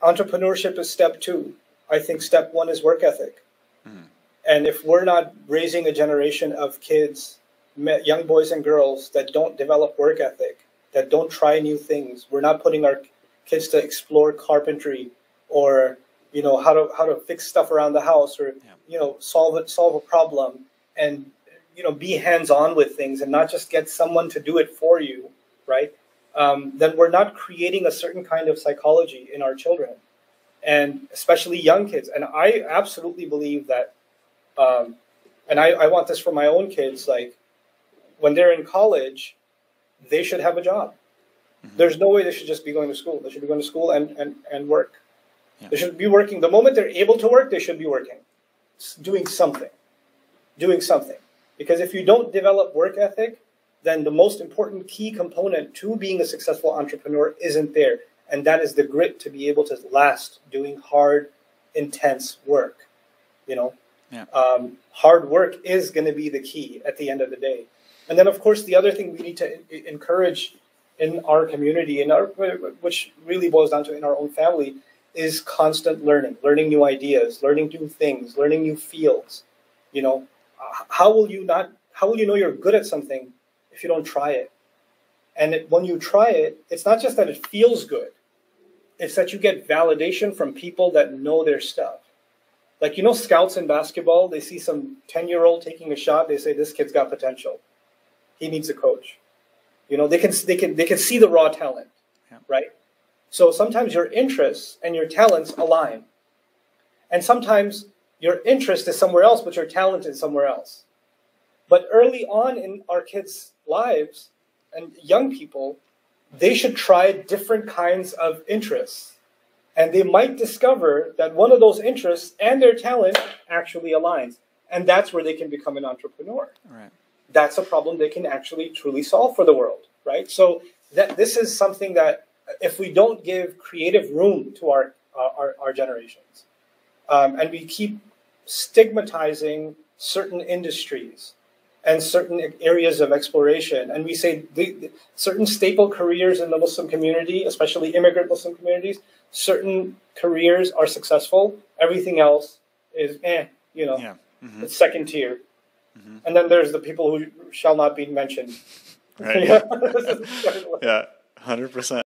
Entrepreneurship is step two. I think step one is work ethic. Mm. And if we're not raising a generation of kids, young boys and girls that don't develop work ethic, that don't try new things, we're not putting our kids to explore carpentry or, you know, how to fix stuff around the house, or, you know, solve a problem, and, you know, be hands-on with things and not just get someone to do it for you, right? Then we're not creating a certain kind of psychology in our children, and especially young kids. And I absolutely believe that, and I want this for my own kids, like when they're in college, they should have a job. Mm-hmm. There's no way they should just be going to school. They should be going to school and work. Yeah. They should be working. The moment they're able to work, they should be working, doing something. Because if you don't develop work ethic, then the most important key component to being a successful entrepreneur isn't there. And that is the grit to be able to last doing hard, intense work. You know, hard work is going to be the key at the end of the day. And then, of course, the other thing we need to encourage in our community, which really boils down to in our own family, is constant learning new ideas, learning new things, learning new fields. You know, how will you know you're good at something if you don't try it? And when you try it, it's not just that it feels good. It's that you get validation from people that know their stuff. Like, you know, scouts in basketball, they see some 10-year-old taking a shot. They say, this kid's got potential. He needs a coach. You know, they can see the raw talent, right? So sometimes your interests and your talents align. And sometimes your interest is somewhere else, but your talent is somewhere else. But early on in our kids' lives and young people, they should try different kinds of interests. And they might discover that one of those interests and their talent actually aligns. And that's where they can become an entrepreneur. Right. That's a problem they can actually truly solve for the world, right? So this is something that if we don't give creative room to our generations, and we keep stigmatizing certain industries and certain areas of exploration, and we say certain staple careers in the Muslim community, especially immigrant Muslim communities, certain careers are successful, everything else is, it's second tier. Mm-hmm. And then there's the people who shall not be mentioned. Right. Yeah, 100%.